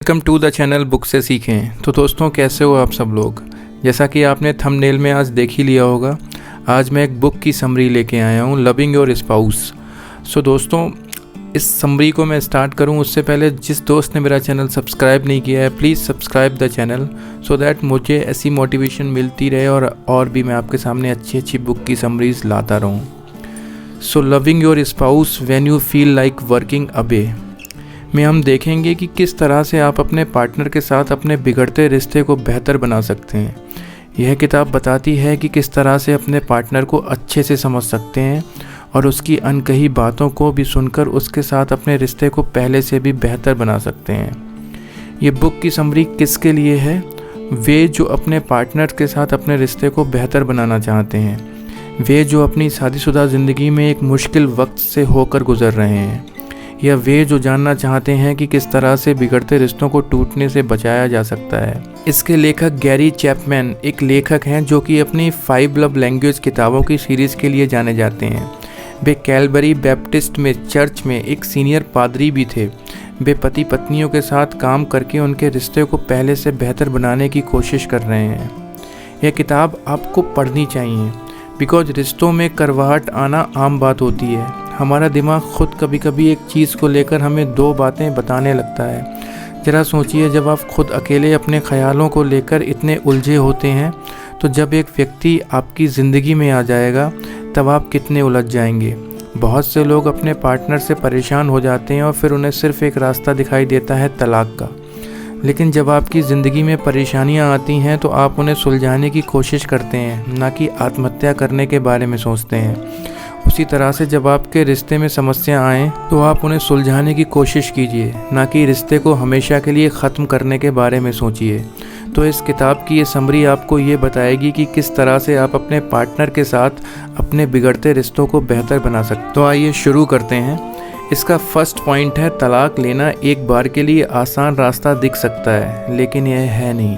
Welcome to the channel book से सीखें। तो दोस्तों, कैसे हो आप सब लोग। जैसा कि आपने थंबनेल में आज देख ही लिया होगा, आज मैं एक बुक की समरी लेके आया हूँ, लविंग योर स्पाउस। सो दोस्तों, इस समरी को मैं स्टार्ट करूँ उससे पहले जिस दोस्त ने मेरा चैनल सब्सक्राइब नहीं किया है, please subscribe the channel so that मुझे ऐसी मोटिवेशन मिलती रहे और भी मैं आपके सामने अच्छी अच्छी बुक की समरीज लाता रहूँ। So loving your spouse when you feel like working away में हम देखेंगे कि किस तरह से आप अपने पार्टनर के साथ अपने बिगड़ते रिश्ते को बेहतर बना सकते हैं। यह किताब बताती है कि किस तरह से अपने पार्टनर को अच्छे से समझ सकते हैं और उसकी अनकही बातों को भी सुनकर उसके साथ अपने रिश्ते को पहले से भी बेहतर बना सकते हैं। ये बुक की समरी किसके लिए है? वे जो अपने पार्टनर के साथ अपने रिश्ते को बेहतर बनाना चाहते हैं, वे जो अपनी शादीशुदा ज़िंदगी में एक मुश्किल वक्त से होकर गुजर रहे हैं, या वे जो जानना चाहते हैं कि किस तरह से बिगड़ते रिश्तों को टूटने से बचाया जा सकता है। इसके लेखक गैरी चैपमैन एक लेखक हैं जो कि अपनी 5 लव लैंग्वेज किताबों की सीरीज़ के लिए जाने जाते हैं। वे कैलबरी बैप्टिस्ट में चर्च में एक सीनियर पादरी भी थे। वे पति पत्नियों के साथ काम करके उनके रिश्ते को पहले से बेहतर बनाने की कोशिश कर रहे हैं। यह किताब आपको पढ़नी चाहिए बिकॉज रिश्तों में करवाहट आना आम बात होती है। हमारा दिमाग खुद कभी कभी एक चीज़ को लेकर हमें 2 बातें बताने लगता है। ज़रा सोचिए, जब आप खुद अकेले अपने ख्यालों को लेकर इतने उलझे होते हैं तो जब एक व्यक्ति आपकी ज़िंदगी में आ जाएगा तब आप कितने उलझ जाएंगे। बहुत से लोग अपने पार्टनर से परेशान हो जाते हैं और फिर उन्हें सिर्फ एक रास्ता दिखाई देता है तलाक का। लेकिन जब आपकी ज़िंदगी में परेशानियां आती हैं तो आप उन्हें सुलझाने की कोशिश करते हैं, ना कि आत्महत्या करने के बारे में सोचते हैं। उसी तरह से जब आपके रिश्ते में समस्या आए तो आप उन्हें सुलझाने की कोशिश कीजिए, ना कि रिश्ते को हमेशा के लिए ख़त्म करने के बारे में सोचिए। तो इस किताब की ये समरी आपको ये बताएगी कि किस तरह से आप अपने पार्टनर के साथ अपने बिगड़ते रिश्तों को बेहतर बना सकते। तो आइए शुरू करते हैं। इसका फर्स्ट पॉइंट है, तलाक लेना एक बार के लिए आसान रास्ता दिख सकता है लेकिन यह है नहीं।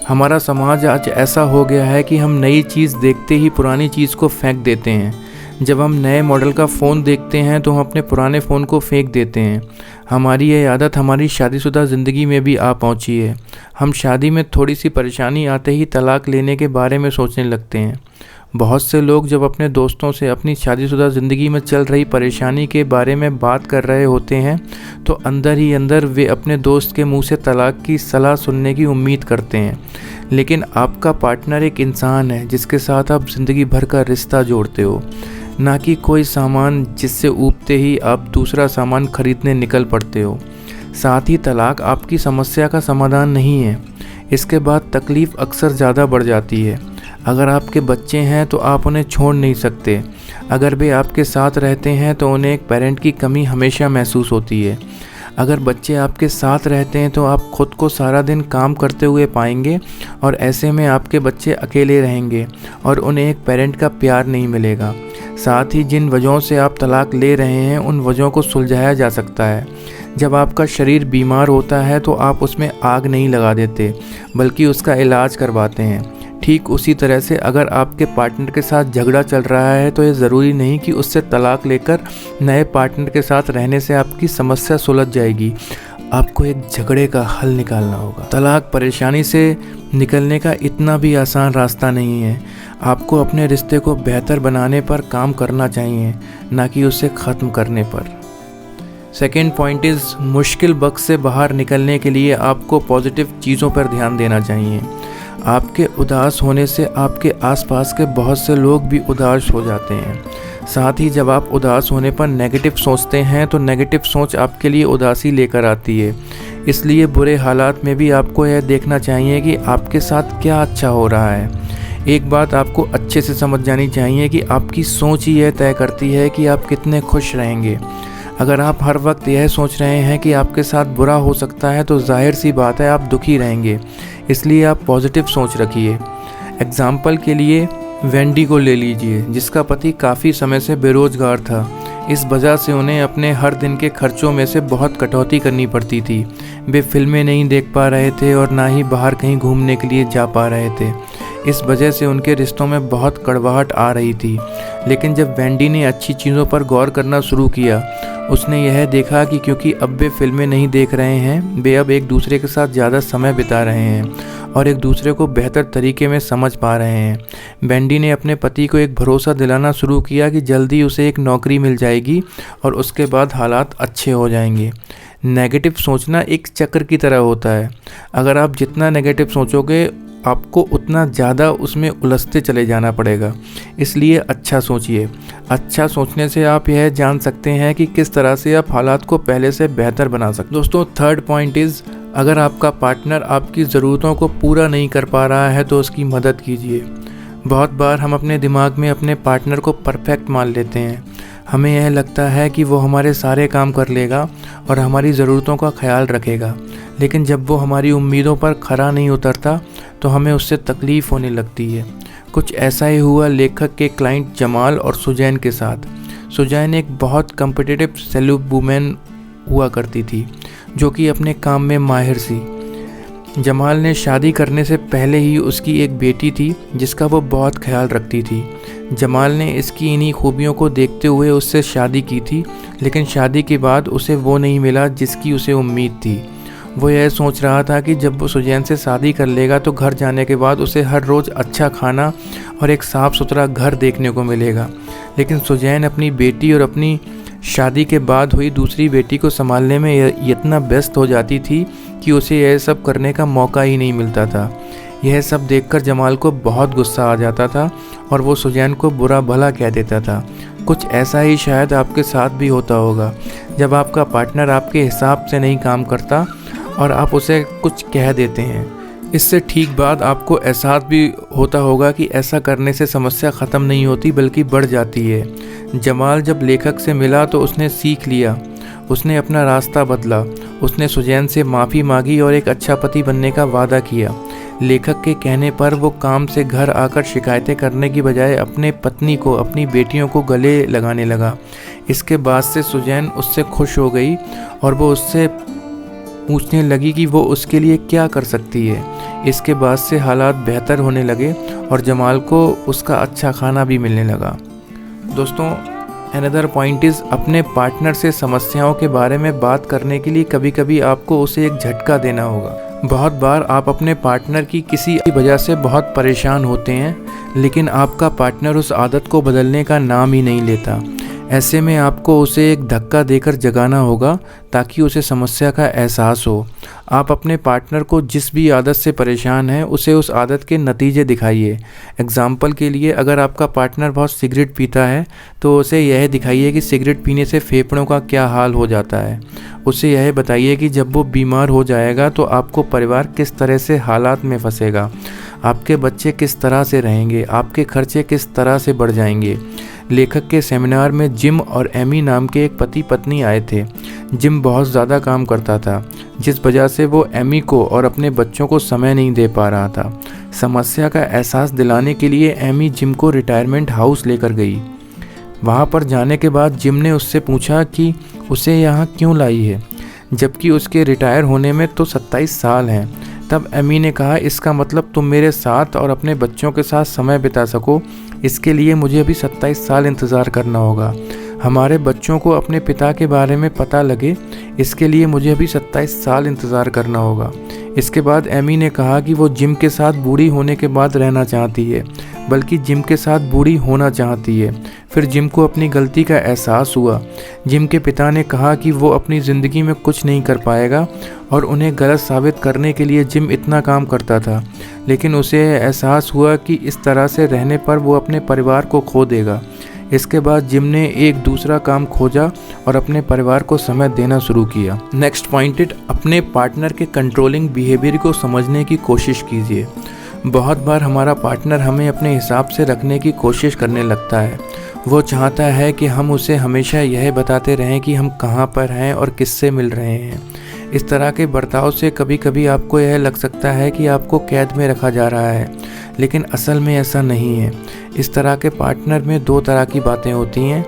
हमारा समाज आज ऐसा हो गया है कि हम नई चीज़ देखते ही पुरानी चीज़ को फेंक देते हैं। जब हम नए मॉडल का फ़ोन देखते हैं तो हम अपने पुराने फ़ोन को फेंक देते हैं। हमारी ये आदत हमारी शादीशुदा ज़िंदगी में भी आ पहुंची है। हम शादी में थोड़ी सी परेशानी आते ही तलाक लेने के बारे में सोचने लगते हैं। बहुत से लोग जब अपने दोस्तों से अपनी शादीशुदा ज़िंदगी में चल रही परेशानी के बारे में बात कर रहे होते हैं तो अंदर ही अंदर वे अपने दोस्त के मुंह से तलाक की सलाह सुनने की उम्मीद करते हैं। लेकिन आपका पार्टनर एक इंसान है जिसके साथ आप ज़िंदगी भर का रिश्ता जोड़ते हो, ना कि कोई सामान जिससे ऊबते ही आप दूसरा सामान खरीदने निकल पड़ते हो। साथ ही तलाक आपकी समस्या का समाधान नहीं है। इसके बाद तकलीफ़ अक्सर ज़्यादा बढ़ जाती है। अगर आपके बच्चे हैं तो आप उन्हें छोड़ नहीं सकते। अगर वे आपके साथ रहते हैं तो उन्हें एक पेरेंट की कमी हमेशा महसूस होती है। अगर बच्चे आपके साथ रहते हैं तो आप खुद को सारा दिन काम करते हुए पाएंगे और ऐसे में आपके बच्चे अकेले रहेंगे और उन्हें एक पेरेंट का प्यार नहीं मिलेगा। साथ ही जिन वजहों से आप तलाक ले रहे हैं उन वजहों को सुलझाया जा सकता है। जब आपका शरीर बीमार होता है तो आप उसमें आग नहीं लगा देते बल्कि उसका इलाज करवाते हैं। ठीक उसी तरह से अगर आपके पार्टनर के साथ झगड़ा चल रहा है तो ये ज़रूरी नहीं कि उससे तलाक लेकर नए पार्टनर के साथ रहने से आपकी समस्या सुलझ जाएगी। आपको एक झगड़े का हल निकालना होगा। तलाक परेशानी से निकलने का इतना भी आसान रास्ता नहीं है। आपको अपने रिश्ते को बेहतर बनाने पर काम करना चाहिए, ना कि उसे ख़त्म करने पर। सेकेंड पॉइंट इज़, मुश्किल वक्त से बाहर निकलने के लिए आपको पॉजिटिव चीज़ों पर ध्यान देना चाहिए। आपके उदास होने से आपके आसपास के बहुत से लोग भी उदास हो जाते हैं। साथ ही जब आप उदास होने पर नेगेटिव सोचते हैं तो नेगेटिव सोच आपके लिए उदासी लेकर आती है। इसलिए बुरे हालात में भी आपको यह देखना चाहिए कि आपके साथ क्या अच्छा हो रहा है। एक बात आपको अच्छे से समझ जानी चाहिए कि आपकी सोच ही यह तय करती है कि आप कितने खुश रहेंगे। अगर आप हर वक्त यह सोच रहे हैं कि आपके साथ बुरा हो सकता है तो जाहिर सी बात है आप दुखी रहेंगे। इसलिए आप पॉजिटिव सोच रखिए। एग्जाम्पल के लिए वेंडी को ले लीजिए, जिसका पति काफ़ी समय से बेरोजगार था। इस वजह से उन्हें अपने हर दिन के खर्चों में से बहुत कटौती करनी पड़ती थी। वे फिल्में नहीं देख पा रहे थे और ना ही बाहर कहीं घूमने के लिए जा पा रहे थे। इस वजह से उनके रिश्तों में बहुत कड़वाहट आ रही थी। लेकिन जब वेंडी ने अच्छी चीज़ों पर गौर करना शुरू किया, उसने यह देखा कि क्योंकि अब वे फिल्में नहीं देख रहे हैं, वे अब एक दूसरे के साथ ज़्यादा समय बिता रहे हैं और एक दूसरे को बेहतर तरीके में समझ पा रहे हैं। वेंडी ने अपने पति को एक भरोसा दिलाना शुरू किया कि जल्दी उसे एक नौकरी मिल जाएगी और उसके बाद हालात अच्छे हो जाएंगे। नेगेटिव सोचना एक चक्र की तरह होता है। अगर आप जितना नेगेटिव सोचोगे, आपको उतना ज़्यादा उसमें उलझते चले जाना पड़ेगा। इसलिए अच्छा सोचिए। अच्छा सोचने से आप यह जान सकते हैं कि किस तरह से आप हालात को पहले से बेहतर बना सकते। दोस्तों, थर्ड पॉइंट इज़, अगर आपका पार्टनर आपकी ज़रूरतों को पूरा नहीं कर पा रहा है तो उसकी मदद कीजिए। बहुत बार हम अपने दिमाग में अपने पार्टनर को परफेक्ट मान लेते हैं। हमें यह लगता है कि वो हमारे सारे काम कर लेगा और हमारी ज़रूरतों का ख्याल रखेगा, लेकिन जब वो हमारी उम्मीदों पर खरा नहीं उतरता तो हमें उससे तकलीफ़ होने लगती है। कुछ ऐसा ही हुआ लेखक के क्लाइंट जमाल और सुजैन के साथ। सुजैन एक बहुत कम्पिटिटिव सेल्फ वूमेन हुआ करती थी, जो कि अपने काम में माहिर थी। जमाल ने शादी करने से पहले ही उसकी एक बेटी थी जिसका वो बहुत ख्याल रखती थी। जमाल ने इसकी इन्हीं खूबियों को देखते हुए उससे शादी की थी, लेकिन शादी के बाद उसे वो नहीं मिला जिसकी उसे उम्मीद थी। वो यह सोच रहा था कि जब वो सुजैन से शादी कर लेगा तो घर जाने के बाद उसे हर रोज़ अच्छा खाना और एक साफ़ सुथरा घर देखने को मिलेगा। लेकिन सुजैन अपनी बेटी और अपनी शादी के बाद हुई दूसरी बेटी को संभालने में इतना व्यस्त हो जाती थी कि उसे यह सब करने का मौका ही नहीं मिलता था। यह सब देखकर जमाल को बहुत गुस्सा आ जाता था और वो सुजैन को बुरा भला कह देता था। कुछ ऐसा ही शायद आपके साथ भी होता होगा। जब आपका पार्टनर आपके हिसाब से नहीं काम करता और आप उसे कुछ कह देते हैं, इससे ठीक बाद आपको एहसास भी होता होगा कि ऐसा करने से समस्या ख़त्म नहीं होती बल्कि बढ़ जाती है। जमाल जब लेखक से मिला तो उसने सीख लिया, उसने अपना रास्ता बदला, उसने सुजैन से माफ़ी मांगी और एक अच्छा पति बनने का वादा किया। लेखक के कहने पर वो काम से घर आकर शिकायतें करने की बजाय अपने पत्नी को, अपनी बेटियों को गले लगाने लगा। इसके बाद से सुजैन उससे खुश हो गई और वो उससे पूछने लगी कि वो उसके लिए क्या कर सकती है। इसके बाद से हालात बेहतर होने लगे और जमाल को उसका अच्छा खाना भी मिलने लगा। दोस्तों, अनदर पॉइंट इज़, अपने पार्टनर से समस्याओं के बारे में बात करने के लिए कभी कभी आपको उसे एक झटका देना होगा। बहुत बार आप अपने पार्टनर की किसी वजह से बहुत परेशान होते हैं, लेकिन आपका पार्टनर उस आदत को बदलने का नाम ही नहीं लेता। ऐसे में आपको उसे एक धक्का देकर जगाना होगा ताकि उसे समस्या का एहसास हो। आप अपने पार्टनर को जिस भी आदत से परेशान है उसे उस आदत के नतीजे दिखाइए। एग्जाम्पल के लिए, अगर आपका पार्टनर बहुत सिगरेट पीता है तो उसे यह दिखाइए कि सिगरेट पीने से फेफड़ों का क्या हाल हो जाता है। उसे यह बताइए कि जब वो बीमार हो जाएगा तो आपको परिवार किस तरह से हालात में फंसेगा, आपके बच्चे किस तरह से रहेंगे, आपके खर्चे किस तरह से बढ़ जाएंगे। लेखक के सेमिनार में जिम और एमी नाम के एक पति पत्नी आए थे। जिम बहुत ज़्यादा काम करता था, जिस वजह से वो एमी को और अपने बच्चों को समय नहीं दे पा रहा था। समस्या का एहसास दिलाने के लिए एमी जिम को रिटायरमेंट हाउस लेकर गई। वहाँ पर जाने के बाद जिम ने उससे पूछा कि उसे यहाँ क्यों लाई है, जबकि उसके रिटायर होने में तो 27 साल हैं। तब एमी ने कहा, इसका मतलब तुम मेरे साथ और अपने बच्चों के साथ समय बिता सको, इसके लिए मुझे अभी 27 साल इंतज़ार करना होगा। हमारे बच्चों को अपने पिता के बारे में पता लगे, इसके लिए मुझे अभी 27 साल इंतज़ार करना होगा। इसके बाद एमी ने कहा कि वो जिम के साथ बूढ़ी होने के बाद रहना चाहती है, बल्कि जिम के साथ बूढ़ी होना चाहती है। फिर जिम को अपनी गलती का एहसास हुआ। जिम के पिता ने कहा कि वो अपनी ज़िंदगी में कुछ नहीं कर पाएगा और उन्हें गलत साबित करने के लिए जिम इतना काम करता था, लेकिन उसे एहसास हुआ कि इस तरह से रहने पर वो अपने परिवार को खो देगा। इसके बाद जिम ने एक दूसरा काम खोजा और अपने परिवार को समय देना शुरू किया। नेक्स्ट पॉइंट, अपने पार्टनर के कंट्रोलिंग बिहेवियर को समझने की कोशिश कीजिए। बहुत बार हमारा पार्टनर हमें अपने हिसाब से रखने की कोशिश करने लगता है। वो चाहता है कि हम उसे हमेशा यह बताते रहें कि हम कहाँ पर हैं और किससे मिल रहे हैं। इस तरह के बर्ताव से कभी कभी आपको यह लग सकता है कि आपको कैद में रखा जा रहा है, लेकिन असल में ऐसा नहीं है। इस तरह के पार्टनर में दो तरह की बातें होती हैं।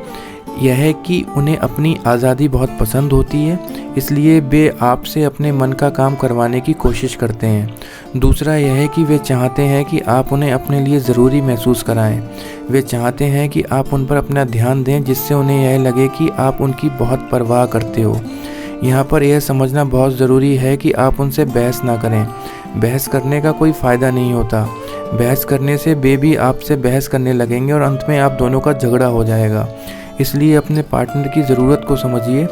यह है कि उन्हें अपनी आज़ादी बहुत पसंद होती है, इसलिए वे आपसे अपने मन का काम करवाने की कोशिश करते हैं। दूसरा यह है कि वे चाहते हैं कि आप उन्हें अपने लिए ज़रूरी महसूस कराएं। वे चाहते हैं कि आप उन पर अपना ध्यान दें, जिससे उन्हें यह लगे कि आप उनकी बहुत परवाह करते हो। यहाँ पर यह समझना बहुत ज़रूरी है कि आप उनसे बहस ना करें। बहस करने का कोई फ़ायदा नहीं होता। बहस करने से वे भी आपसे बहस करने लगेंगे और अंत में आप दोनों का झगड़ा हो जाएगा। इसलिए अपने पार्टनर की ज़रूरत को समझिए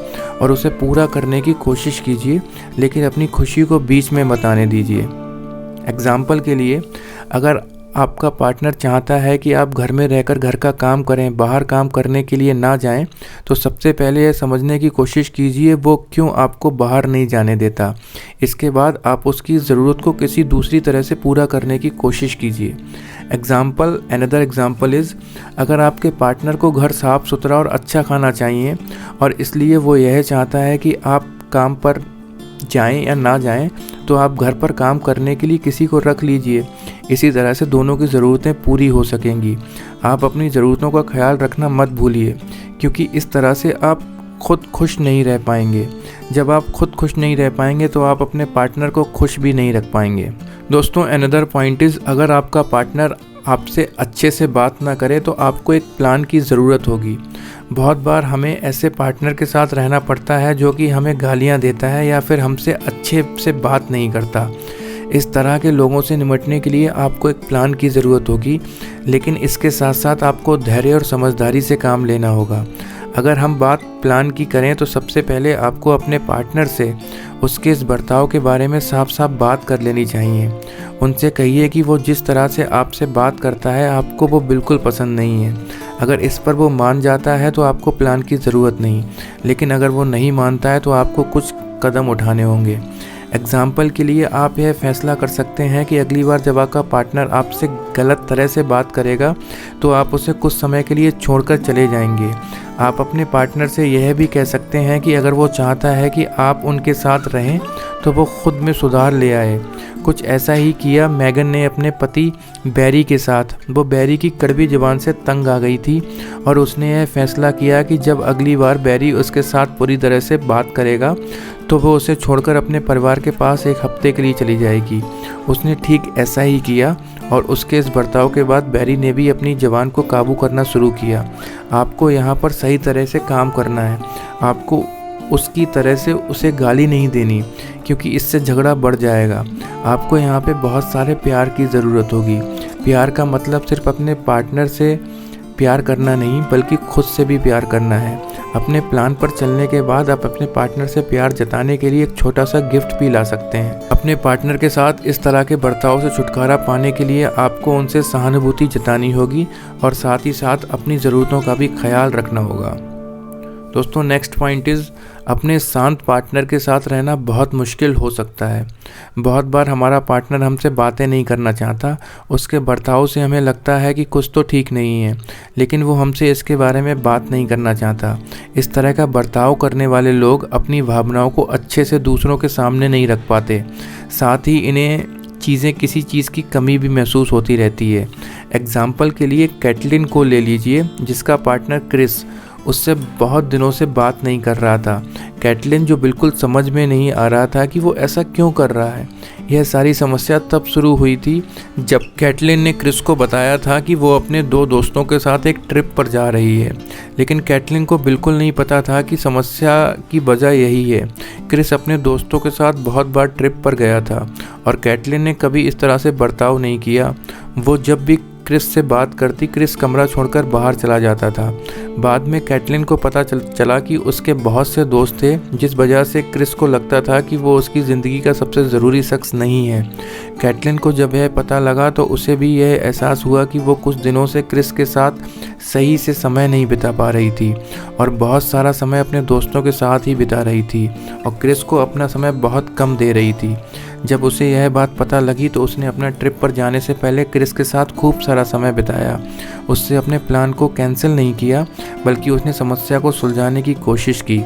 और उसे पूरा करने की कोशिश कीजिए, लेकिन अपनी खुशी को बीच में मत आने दीजिए। एग्ज़ाम्पल के लिए, अगर आपका पार्टनर चाहता है कि आप घर में रहकर घर का काम करें, बाहर काम करने के लिए ना जाएं, तो सबसे पहले यह समझने की कोशिश कीजिए वो क्यों आपको बाहर नहीं जाने देता। इसके बाद आप उसकी ज़रूरत को किसी दूसरी तरह से पूरा करने की कोशिश कीजिए। अनदर एग्ज़ाम्पल इज़, अगर आपके पार्टनर को घर साफ़ सुथरा और अच्छा खाना चाहिए और इसलिए वो यह चाहता है कि आप काम पर जाएं या ना जाएं, तो आप घर पर काम करने के लिए किसी को रख लीजिए। इसी तरह से दोनों की ज़रूरतें पूरी हो सकेंगी। आप अपनी ज़रूरतों का ख्याल रखना मत भूलिए, क्योंकि इस तरह से आप खुद खुश नहीं रह पाएंगे। जब आप खुद खुश नहीं रह पाएंगे तो आप अपने पार्टनर को खुश भी नहीं रख पाएंगे। दोस्तों, अनदर पॉइंट इज़, अगर आपका पार्टनर आपसे अच्छे से बात ना करे तो आपको एक प्लान की ज़रूरत होगी। बहुत बार हमें ऐसे पार्टनर के साथ रहना पड़ता है जो कि हमें गालियां देता है या फिर हमसे अच्छे से बात नहीं करता। इस तरह के लोगों से निपटने के लिए आपको एक प्लान की ज़रूरत होगी, लेकिन इसके साथ साथ आपको धैर्य और समझदारी से काम लेना होगा। अगर हम बात प्लान की करें तो सबसे पहले आपको अपने पार्टनर से उसके इस बर्ताव के बारे में साफ साफ बात कर लेनी चाहिए। उनसे कहिए कि वो जिस तरह से आपसे बात करता है आपको वो बिल्कुल पसंद नहीं है। अगर इस पर वो मान जाता है तो आपको प्लान की ज़रूरत नहीं, लेकिन अगर वो नहीं मानता है तो आपको कुछ कदम उठाने होंगे। एग्ज़ाम्पल के लिए, आप यह फैसला कर सकते हैं कि अगली बार जब आपका पार्टनर आपसे गलत तरह से बात करेगा तो आप उसे कुछ समय के लिए छोड़कर चले जाएंगे। आप अपने पार्टनर से यह भी कह सकते हैं कि अगर वो चाहता है कि आप उनके साथ रहें तो वो खुद में सुधार ले आए। कुछ ऐसा ही किया मैगन ने अपने पति बैरी के साथ। वो बैरी की कड़वी ज़ुबान से तंग आ गई थी और उसने यह फैसला किया कि जब अगली बार बैरी उसके साथ पूरी तरह से बात करेगा तो वो उसे छोड़कर अपने परिवार के पास एक हफ्ते के लिए चली जाएगी। उसने ठीक ऐसा ही किया और उसके इस बर्ताव के बाद बैरी ने भी अपनी ज़ुबान को काबू करना शुरू किया। आपको यहाँ पर सही तरह से काम करना है। आपको उसकी तरह से उसे गाली नहीं देनी, क्योंकि इससे झगड़ा बढ़ जाएगा। आपको यहाँ पे बहुत सारे प्यार की ज़रूरत होगी। प्यार का मतलब सिर्फ अपने पार्टनर से प्यार करना नहीं, बल्कि खुद से भी प्यार करना है। अपने प्लान पर चलने के बाद आप अपने पार्टनर से प्यार जताने के लिए एक छोटा सा गिफ्ट भी ला सकते हैं। अपने पार्टनर के साथ इस तरह के बर्ताव से छुटकारा पाने के लिए आपको उनसे सहानुभूति जतानी होगी और साथ ही साथ अपनी ज़रूरतों का भी ख्याल रखना होगा। दोस्तों, नेक्स्ट पॉइंट इज़, अपने शांत पार्टनर के साथ रहना बहुत मुश्किल हो सकता है। बहुत बार हमारा पार्टनर हमसे बातें नहीं करना चाहता। उसके बर्ताव से हमें लगता है कि कुछ तो ठीक नहीं है, लेकिन वो हमसे इसके बारे में बात नहीं करना चाहता। इस तरह का बर्ताव करने वाले लोग अपनी भावनाओं को अच्छे से दूसरों के सामने नहीं रख पाते। साथ ही इन्हें किसी चीज़ की कमी भी महसूस होती रहती है। एग्ज़ाम्पल के लिए कैटलिन को ले लीजिए, जिसका पार्टनर क्रिस उससे बहुत दिनों से बात नहीं कर रहा था। कैटलिन जो बिल्कुल समझ में नहीं आ रहा था कि वो ऐसा क्यों कर रहा है। यह सारी समस्या तब शुरू हुई थी जब कैटलिन ने क्रिस को बताया था कि वो अपने 2 दोस्तों के साथ एक ट्रिप पर जा रही है, लेकिन कैटलिन को बिल्कुल नहीं पता था कि समस्या की वजह यही है। क्रिस अपने दोस्तों के साथ बहुत बार ट्रिप पर गया था और कैटलिन ने कभी इस तरह से बर्ताव नहीं किया। वो जब भी क्रिस से बात करती, क्रिस कमरा छोड़कर बाहर चला जाता था। बाद में कैटलिन को पता चला कि उसके बहुत से दोस्त थे, जिस वजह से क्रिस को लगता था कि वो उसकी ज़िंदगी का सबसे ज़रूरी शख्स नहीं है। कैटलिन को जब यह पता लगा तो उसे भी यह एहसास हुआ कि वो कुछ दिनों से क्रिस के साथ सही से समय नहीं बिता पा रही थी और बहुत सारा समय अपने दोस्तों के साथ ही बिता रही थी और क्रिस को अपना समय बहुत कम दे रही थी। जब उसे यह बात पता लगी तो उसने अपना ट्रिप पर जाने से पहले क्रिस के साथ खूब सारा समय बिताया। उससे अपने प्लान को कैंसिल नहीं किया, बल्कि उसने समस्या को सुलझाने की कोशिश की।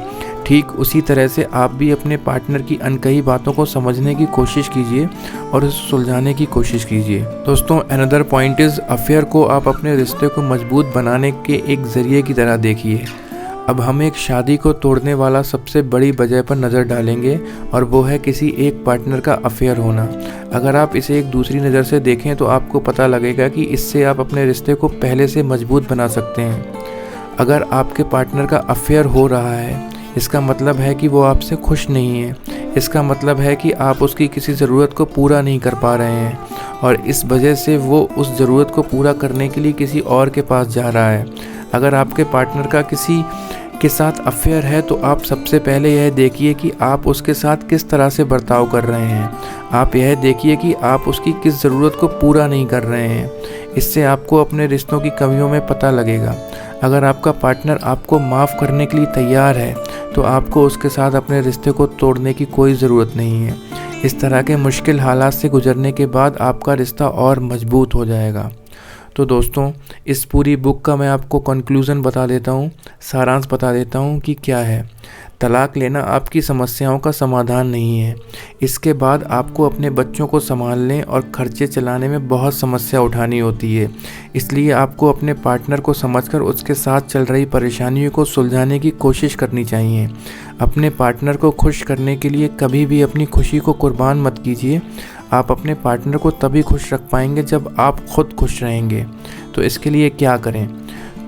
ठीक उसी तरह से आप भी अपने पार्टनर की अनकही बातों को समझने की कोशिश कीजिए और उसे सुलझाने की कोशिश कीजिए। दोस्तों, अनदर पॉइंट इज़, अफेयर को आप अपने रिश्ते को मजबूत बनाने के एक ज़रिए की तरह देखिए। अब हम एक शादी को तोड़ने वाला सबसे बड़ी वजह पर नज़र डालेंगे और वो है किसी एक पार्टनर का अफेयर होना। अगर आप इसे एक दूसरी नज़र से देखें तो आपको पता लगेगा कि इससे आप अपने रिश्ते को पहले से मजबूत बना सकते हैं। अगर आपके पार्टनर का अफेयर हो रहा है, इसका मतलब है कि वो आपसे खुश नहीं है। इसका मतलब है कि आप उसकी किसी ज़रूरत को पूरा नहीं कर पा रहे हैं और इस वजह से वो उस ज़रूरत को पूरा करने के लिए किसी और के पास जा रहा है। अगर आपके पार्टनर का किसी के साथ अफेयर है तो आप सबसे पहले यह देखिए कि आप उसके साथ किस तरह से बर्ताव कर रहे हैं। आप यह देखिए कि आप उसकी किस ज़रूरत को पूरा नहीं कर रहे हैं। इससे आपको अपने रिश्तों की कमियों में पता लगेगा। अगर आपका पार्टनर आपको माफ़ करने के लिए तैयार है तो आपको उसके साथ अपने रिश्ते को तोड़ने की कोई ज़रूरत नहीं है। इस तरह के मुश्किल हालात से गुजरने के बाद आपका रिश्ता और मजबूत हो जाएगा। तो दोस्तों, इस पूरी बुक का मैं आपको कंक्लूज़न बता देता हूँ, सारांश बता देता हूँ कि क्या है। तलाक लेना आपकी समस्याओं का समाधान नहीं है। इसके बाद आपको अपने बच्चों को संभालने और खर्चे चलाने में बहुत समस्या उठानी होती है। इसलिए आपको अपने पार्टनर को समझकर उसके साथ चल रही परेशानियों को सुलझाने की कोशिश करनी चाहिए। अपने पार्टनर को खुश करने के लिए कभी भी अपनी खुशी को कुर्बान मत कीजिए। आप अपने पार्टनर को तभी खुश रख पाएंगे जब आप खुद खुश रहेंगे। तो इसके लिए क्या करें?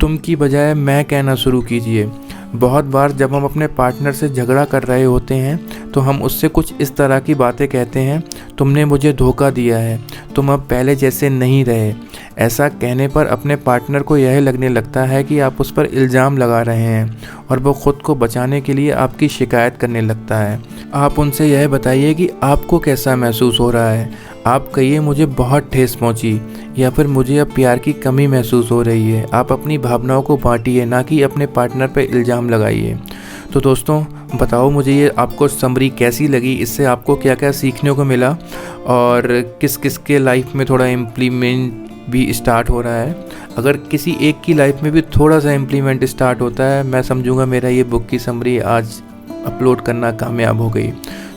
तुम की बजाय मैं कहना शुरू कीजिए। बहुत बार जब हम अपने पार्टनर से झगड़ा कर रहे होते हैं तो हम उससे कुछ इस तरह की बातें कहते हैं, तुमने मुझे धोखा दिया है, तुम अब पहले जैसे नहीं रहे। ऐसा कहने पर अपने पार्टनर को यह लगने लगता है कि आप उस पर इल्ज़ाम लगा रहे हैं और वो ख़ुद को बचाने के लिए आपकी शिकायत करने लगता है। आप उनसे यह बताइए कि आपको कैसा महसूस हो रहा है। आप कहिए मुझे बहुत ठेस पहुंची या फिर मुझे अब प्यार की कमी महसूस हो रही है। आप अपनी भावनाओं को बांटिए, ना कि अपने पार्टनर पर इल्ज़ाम लगाइए। तो दोस्तों, बताओ मुझे ये आपको समरी कैसी लगी, इससे आपको क्या क्या सीखने को मिला और किस किस के लाइफ में थोड़ा इम्प्लीमेंट भी स्टार्ट हो रहा है। अगर किसी एक की लाइफ में भी थोड़ा सा इम्प्लीमेंट स्टार्ट होता है, मैं समझूंगा मेरा ये बुक की समरी आज अपलोड करना कामयाब हो गई।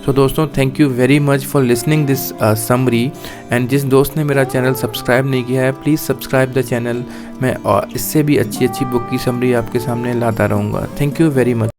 तो दोस्तों, thank you very much for listening this summary. And जिस दोस्त ने मेरा चैनल सब्सक्राइब नहीं किया है, प्लीज़ सब्सक्राइब द चैनल। मैं इससे भी अच्छी अच्छी बुक की समरी आपके सामने लाता रहूँगा। Thank you very much.